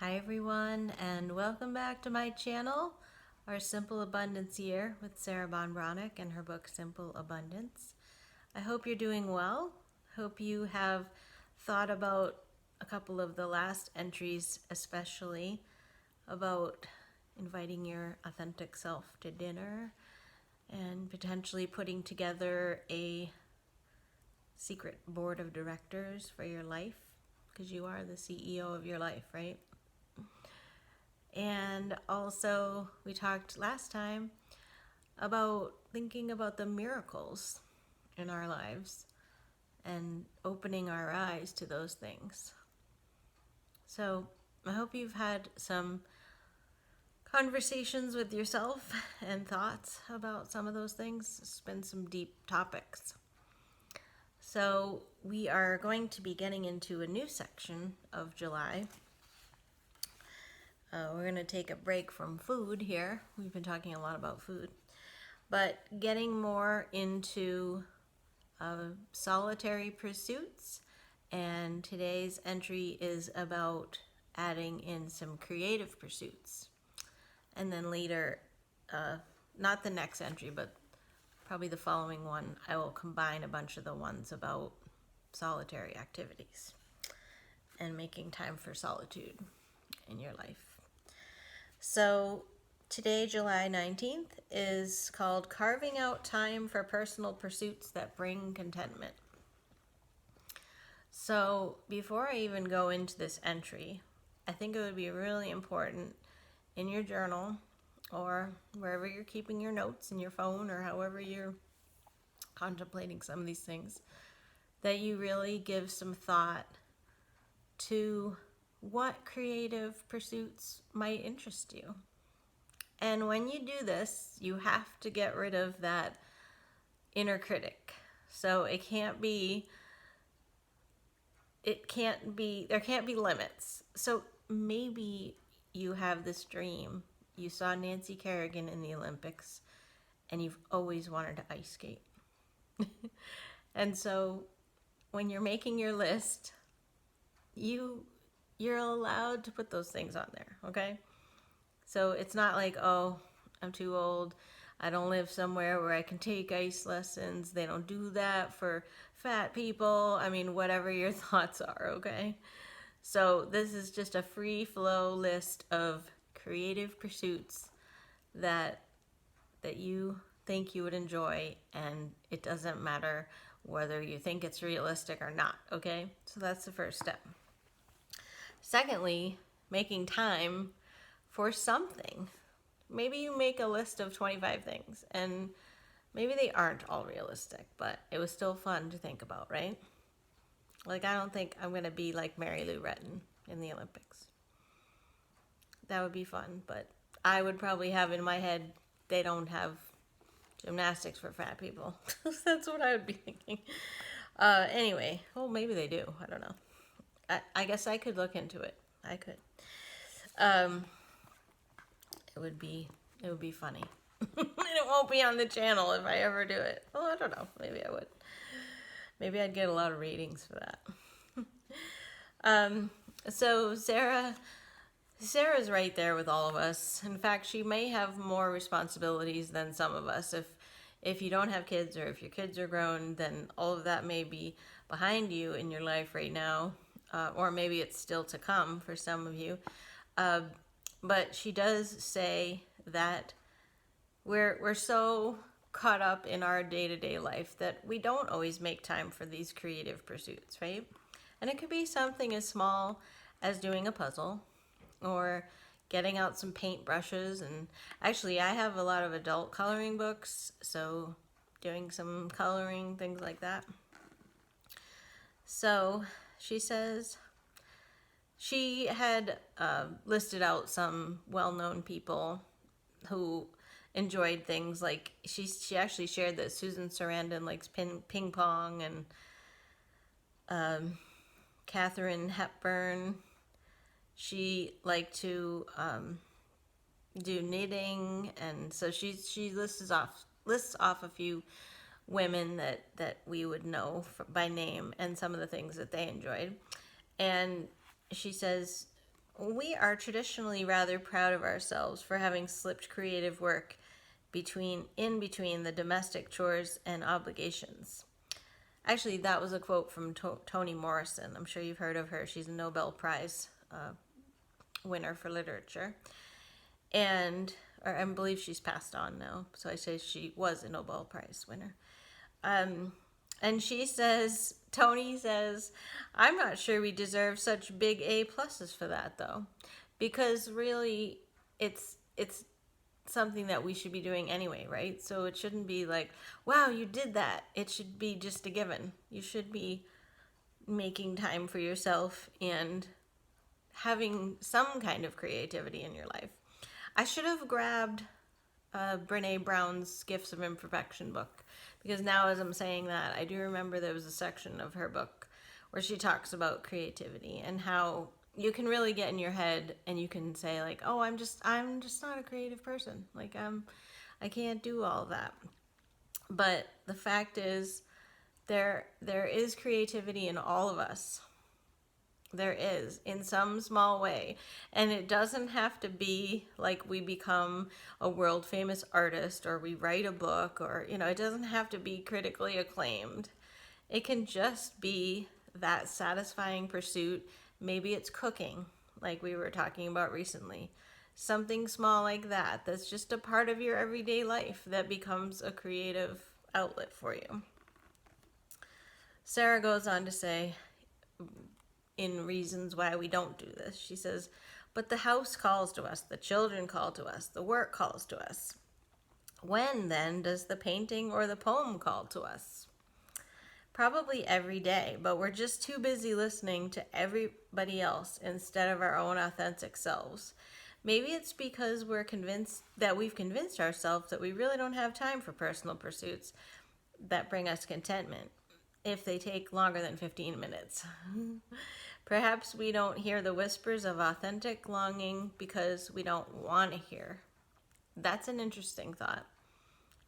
Hi everyone, and welcome back to my channel, our Simple Abundance Year with Sarah Breathnach and her book Simple Abundance. I hope you're doing well. Hope you have thought about a couple of the last entries, especially about inviting your authentic self to dinner and potentially putting together a secret board of directors for your life, because you are the CEO of your life, right? And also, we talked last time about thinking about the miracles in our lives and opening our eyes to those things. So, I hope you've had some conversations with yourself and thoughts about some of those things. It's been some deep topics. So, we are going to be getting into a new section of July. We're going to take a break from food here. We've been talking a lot about food. But getting more into solitary pursuits. And today's entry is about adding in some creative pursuits. And then later, not the next entry, but probably the following one, I will combine a bunch of the ones about solitary activities and making time for solitude in your life. So today, July 19th, is called Carving Out Time for Personal Pursuits That Bring Contentment. So before I even go into this entry, I think it would be really important in your journal or wherever you're keeping your notes, in your phone or however you're contemplating some of these things, that you really give some thought to what creative pursuits might interest you. And when you do this, you have to get rid of that inner critic. So there can't be limits. So maybe you have this dream. You saw Nancy Kerrigan in the Olympics and you've always wanted to ice skate. And so when you're making your list, you're allowed to put those things on there, okay? So it's not like, oh, I'm too old. I don't live somewhere where I can take ice lessons. They don't do that for fat people. I mean, whatever your thoughts are, okay? So this is just a free flow list of creative pursuits that you think you would enjoy, and it doesn't matter whether you think it's realistic or not, okay? So that's the first step. Secondly, making time for something. Maybe you make a list of 25 things, and maybe they aren't all realistic, but it was still fun to think about, right? Like, I don't think I'm going to be like Mary Lou Retton in the Olympics. That would be fun, but I would probably have in my head, they don't have gymnastics for fat people. That's what I would be thinking. Anyway, well, maybe they do. I don't know. I guess I could look into it. I could. It would be funny. And it won't be on the channel if I ever do it. Well, I don't know. Maybe I would. Maybe I'd get a lot of ratings for that. So Sarah's right there with all of us. In fact, she may have more responsibilities than some of us. If you don't have kids, or if your kids are grown, then all of that may be behind you in your life right now, or maybe it's still to come for some of you. But she does say that we're so caught up in our day-to-day life that we don't always make time for these creative pursuits, right? And it could be something as small as doing a puzzle or getting out some paint brushes. And actually, I have a lot of adult coloring books, so doing some coloring, things like that. So she says she had listed out some well-known people who enjoyed things like, she actually shared that Susan Sarandon likes ping pong, and Katharine Hepburn, she liked to do knitting, and so she lists off a few women that we would know by name and some of the things that they enjoyed. And she says we are traditionally rather proud of ourselves for having slipped creative work in between the domestic chores and obligations. Actually, that was a quote from Toni Morrison. I'm sure you've heard of her. She's a Nobel Prize winner for literature. Or I believe she's passed on now, so I say she was a Nobel Prize winner. And Toni says, I'm not sure we deserve such big A pluses for that, though, because really it's something that we should be doing anyway, right? So it shouldn't be like, wow, you did that. It should be just a given. You should be making time for yourself and having some kind of creativity in your life. I should have grabbed Brene Brown's Gifts of Imperfection book, because now as I'm saying that, I do remember there was a section of her book where she talks about creativity and how you can really get in your head and you can say like, oh, I'm just not a creative person. Like I can't do all of that. But the fact is there is creativity in all of us. There is, in some small way. And it doesn't have to be like we become a world famous artist or we write a book or, it doesn't have to be critically acclaimed. It can just be that satisfying pursuit. Maybe it's cooking, like we were talking about recently. Something small like that, that's just a part of your everyday life that becomes a creative outlet for you. Sarah goes on to say, in reasons why we don't do this, she says, but the house calls to us, the children call to us, the work calls to us. When, then, does the painting or the poem call to us? Probably every day, but we're just too busy listening to everybody else instead of our own authentic selves. Maybe it's because we've convinced ourselves that we really don't have time for personal pursuits that bring us contentment if they take longer than 15 minutes. Perhaps we don't hear the whispers of authentic longing because we don't want to hear. That's an interesting thought.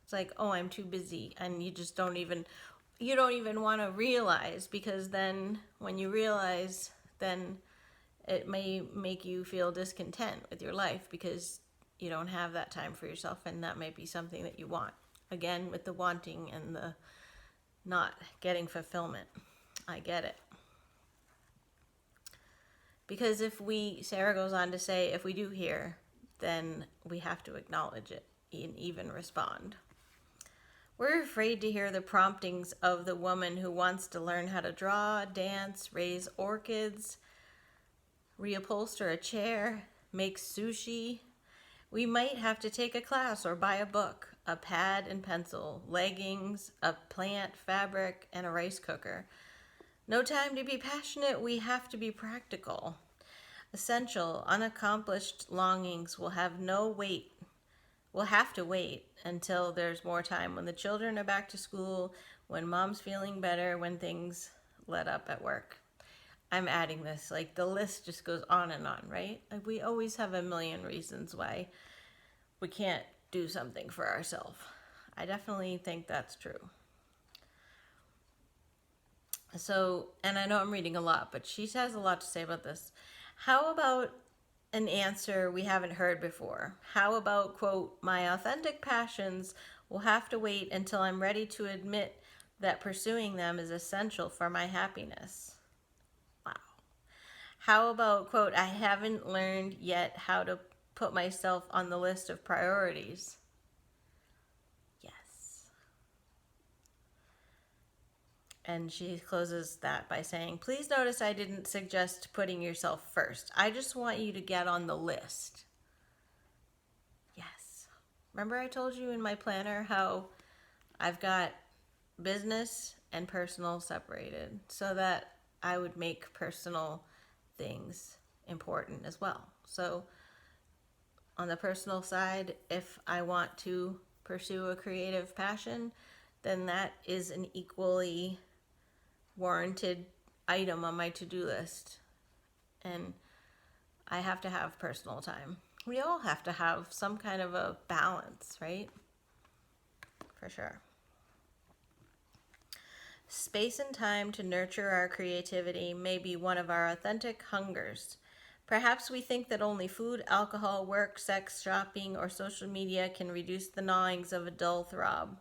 It's like, oh, I'm too busy, and you don't even want to realize, because then when you realize, then it may make you feel discontent with your life because you don't have that time for yourself, and that might be something that you want. Again, with the wanting and the not getting fulfillment. I get it. Because Sarah goes on to say, if we do hear, then we have to acknowledge it and even respond. We're afraid to hear the promptings of the woman who wants to learn how to draw, dance, raise orchids, reupholster a chair, make sushi. We might have to take a class or buy a book, a pad and pencil, leggings, a plant, fabric, and a rice cooker. No time to be passionate, we have to be practical. Essential, unaccomplished longings will have to wait until there's more time, when the children are back to school, when mom's feeling better, when things let up at work. I'm adding this, like the list just goes on and on, right? Like we always have a million reasons why we can't do something for ourselves. I definitely think that's true. So, and I know I'm reading a lot, but she has a lot to say about this. How about an answer we haven't heard before? How about, quote, my authentic passions will have to wait until I'm ready to admit that pursuing them is essential for my happiness? Wow. How about, quote, I haven't learned yet how to put myself on the list of priorities? And she closes that by saying, please notice I didn't suggest putting yourself first. I just want you to get on the list. Yes. Remember I told you in my planner how I've got business and personal separated so that I would make personal things important as well. So on the personal side, if I want to pursue a creative passion, then that is an equally warranted item on my to-do list. And I have to have personal time. We all have to have some kind of a balance, right? For sure. Space and time to nurture our creativity may be one of our authentic hungers, Perhaps we think that only food, alcohol, work, sex, shopping, or social media can reduce the gnawings of a dull throb.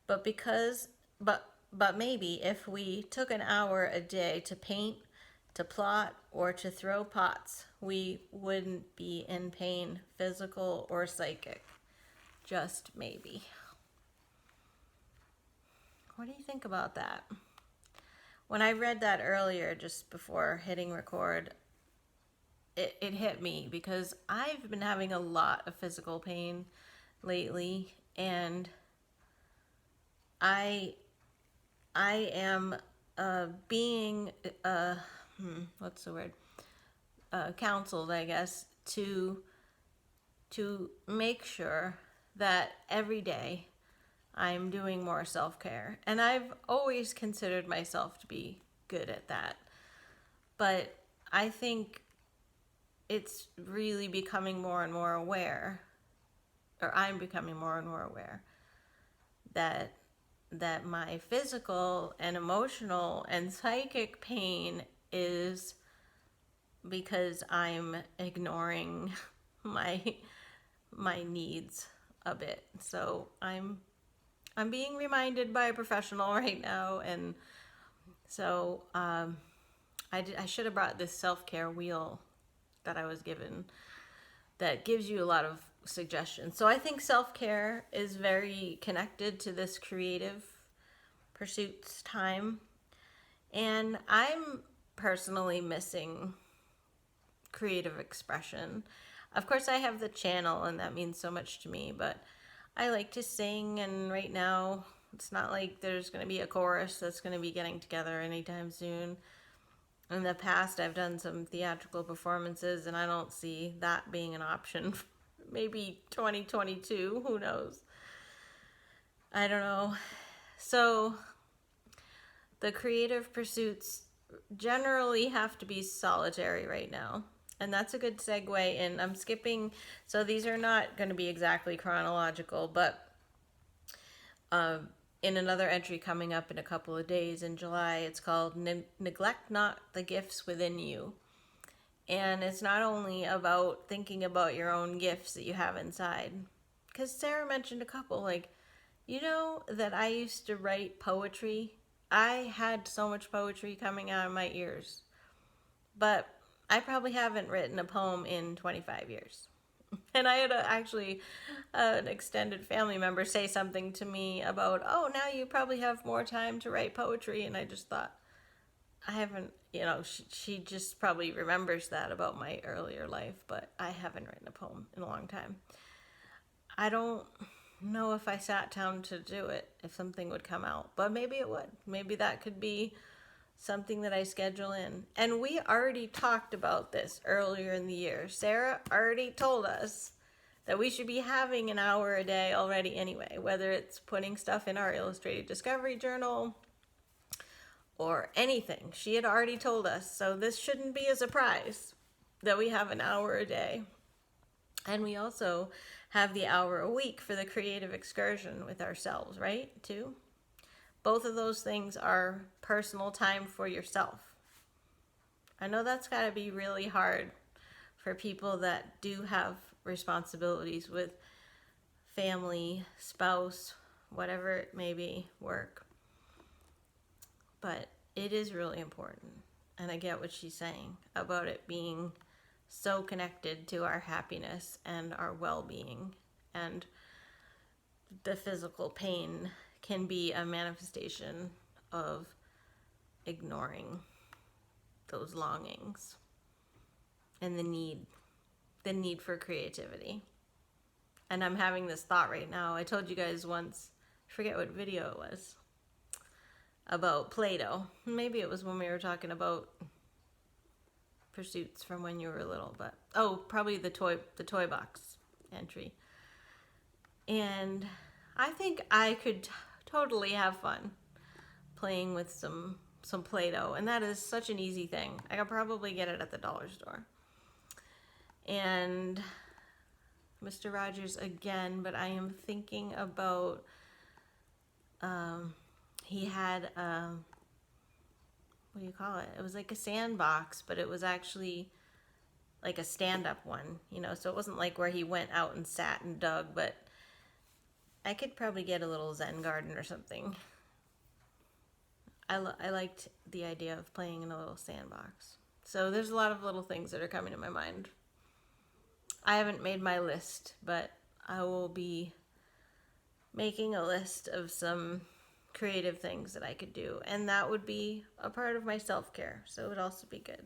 But because but maybe if we took an hour a day to paint, to plot, or to throw pots, we wouldn't be in pain, physical or psychic. Just maybe. What do you think about that? When I read that earlier, just before hitting record, it hit me because I've been having a lot of physical pain lately, and I am being what's the word, counseled, I guess, to make sure that every day I'm doing more self-care. And I've always considered myself to be good at that. But I think it's really becoming more and more aware, or I'm becoming more and more aware that my physical and emotional and psychic pain is because I'm ignoring my needs a bit. So I'm being reminded by a professional right now, and so I should have brought this self-care wheel that I was given that gives you a lot of suggestions. So I think self-care is very connected to this creative pursuits time, and I'm personally missing creative expression. Of course, I have the channel, and that means so much to me, but I like to sing, and right now it's not like there's going to be a chorus that's going to be getting together anytime soon. In the past, I've done some theatrical performances, and I don't see that being an option. Maybe 2022, who knows? I don't know. So the creative pursuits generally have to be solitary right now. And that's a good segue in. I'm skipping, so these are not going to be exactly chronological, but in another entry coming up in a couple of days in July, it's called Neglect Not the Gifts Within You. And it's not only about thinking about your own gifts that you have inside. Because Sarah mentioned a couple, like, you know that I used to write poetry. I had so much poetry coming out of my ears. But I probably haven't written a poem in 25 years. And I had an extended family member say something to me about, oh, now you probably have more time to write poetry. And I just thought, I haven't, she just probably remembers that about my earlier life, but I haven't written a poem in a long time. I don't know if I sat down to do it, if something would come out, but maybe it would. Maybe that could be something that I schedule in. And we already talked about this earlier in the year. Sarah already told us that we should be having an hour a day already anyway, whether it's putting stuff in our Illustrated Discovery Journal or anything. She had already told us, so this shouldn't be a surprise that we have an hour a day. And we also have the hour a week for the creative excursion with ourselves, right? Too. Both of those things are personal time for yourself. I know that's got to be really hard for people that do have responsibilities with family, spouse, whatever it may be, work. But it is really important. And I get what she's saying about it being so connected to our happiness and our well-being. And the physical pain can be a manifestation of ignoring those longings and the need for creativity. And I'm having this thought right now. I told you guys once, I forget what video it was, about Play-Doh. Maybe it was when we were talking about pursuits from when you were little, but probably the toy box entry. And I think I could totally have fun playing with some Play-Doh, and that is such an easy thing. I could probably get it at the dollar store. And Mr. Rogers again, but I am thinking about he had what do you call it? It was like a sandbox, but it was actually like a stand-up one, so it wasn't like where he went out and sat and dug, but I could probably get a little Zen garden or something. I liked the idea of playing in a little sandbox. So there's a lot of little things that are coming to my mind. I haven't made my list, but I will be making a list of some creative things that I could do. And that would be a part of my self-care. So it would also be good.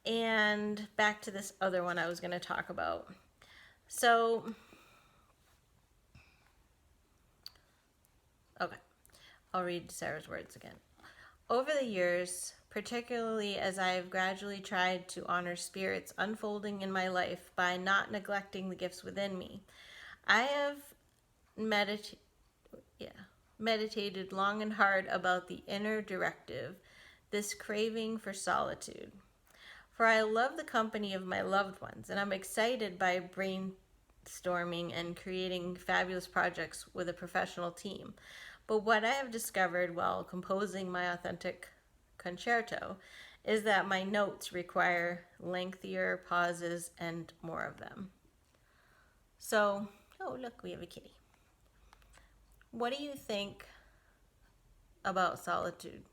And back to this other one I was going to talk about. So, okay, I'll read Sarah's words again. Over the years, particularly as I have gradually tried to honor spirits unfolding in my life by not neglecting the gifts within me, I have meditated long and hard about the inner directive, this craving for solitude. For I love the company of my loved ones, and I'm excited by brainstorming and creating fabulous projects with a professional team. But what I have discovered while composing my authentic concerto is that my notes require lengthier pauses and more of them. So, oh look, we have a kitty. What do you think about solitude?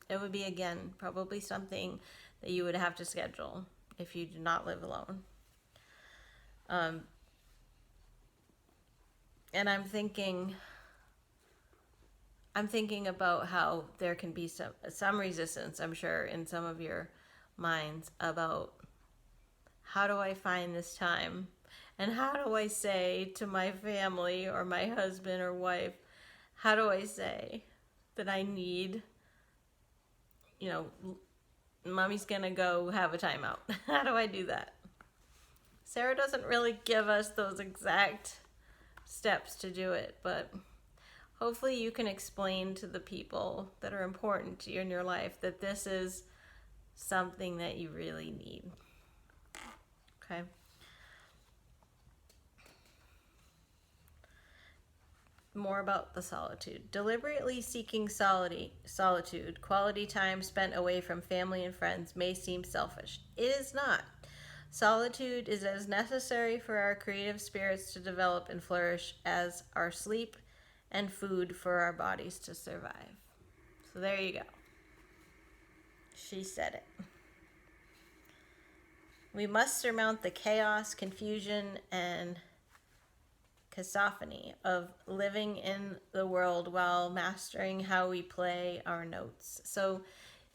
It would be, again, probably something that you would have to schedule if you do not live alone. And I'm thinking about how there can be some resistance, I'm sure, in some of your minds about how do I find this time? And how do I say to my family or my husband or wife, how do I say that I need, mommy's gonna go have a timeout? How do I do that? Sarah doesn't really give us those exact steps to do it, but hopefully you can explain to the people that are important to you in your life that this is something that you really need. Okay? More about the solitude. Deliberately seeking solitude, quality time spent away from family and friends, may seem selfish. It is not. Solitude is as necessary for our creative spirits to develop and flourish as our sleep and food for our bodies to survive. So there you go. She said it. We must surmount the chaos, confusion, and cacophony of living in the world while mastering how we play our notes. So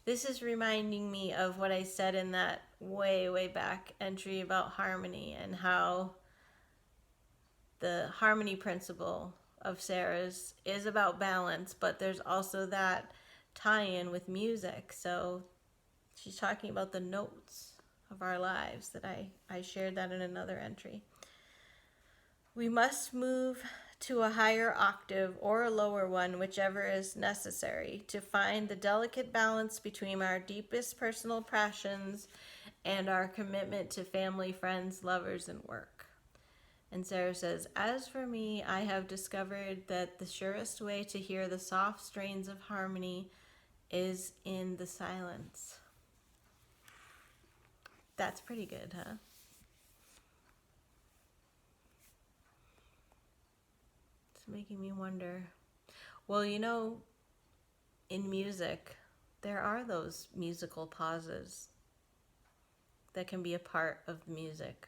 this is reminding me of what I said in that way back entry about harmony, and how the harmony principle of Sarah's is about balance, but there's also that tie-in with music. So she's talking about the notes of our lives that I shared that in another entry. We must move to a higher octave or a lower one, whichever is necessary, to find the delicate balance between our deepest personal passions and our commitment to family, friends, lovers, and work. And Sarah says, as for me, I have discovered that the surest way to hear the soft strains of harmony is in the silence. That's pretty good, huh? Making me wonder. Well, in music, there are those musical pauses that can be a part of music.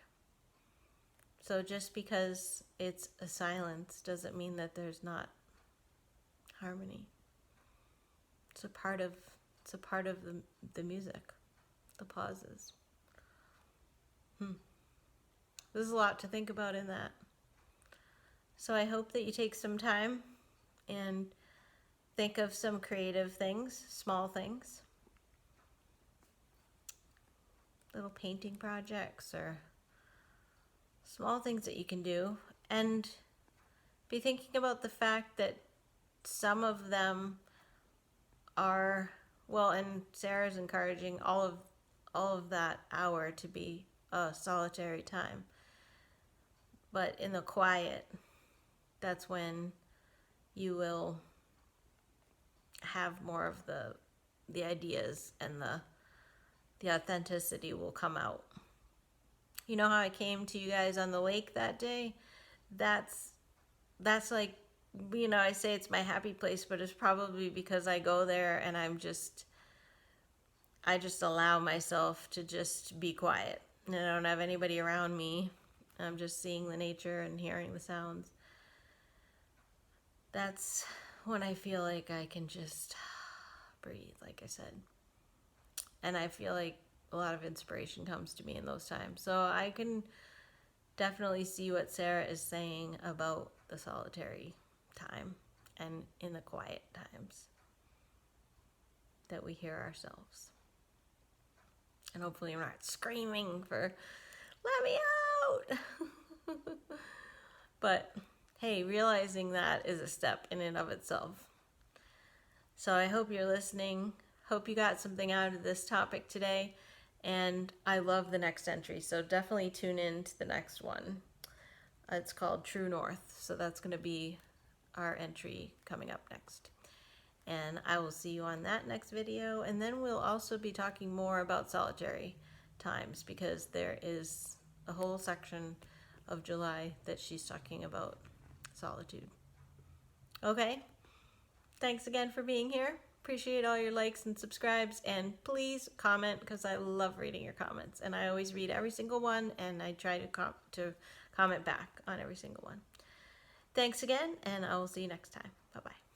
So just because it's a silence doesn't mean that there's not harmony. It's a part of the music, the pauses. There's a lot to think about in that. So I hope that you take some time and think of some creative things, small things, little painting projects or small things that you can do, and be thinking about the fact that some of them are, and Sarah's encouraging all of that hour to be a solitary time. But in the quiet, that's when you will have more of the ideas and the authenticity will come out. You know how I came to you guys on the lake that day? That's like, I say it's my happy place, but it's probably because I go there and I just allow myself to just be quiet. And I don't have anybody around me. I'm just seeing the nature and hearing the sounds. That's when I feel like I can just breathe, like I said. And I feel like a lot of inspiration comes to me in those times. So I can definitely see what Sarah is saying about the solitary time and in the quiet times that we hear ourselves. And hopefully we're not screaming for, let me out. But hey, realizing that is a step in and of itself. So I hope you're listening. Hope you got something out of this topic today. And I love the next entry, so definitely tune in to the next one. It's called True North, so that's going to be our entry coming up next. And I will see you on that next video. And then we'll also be talking more about solitary times, because there is a whole section of July that she's talking about solitude. Okay, thanks again for being here. Appreciate all your likes and subscribes, and please comment, because I love reading your comments, and I always read every single one, and I try to comment back on every single one. Thanks again, and I will see you next time. Bye-bye.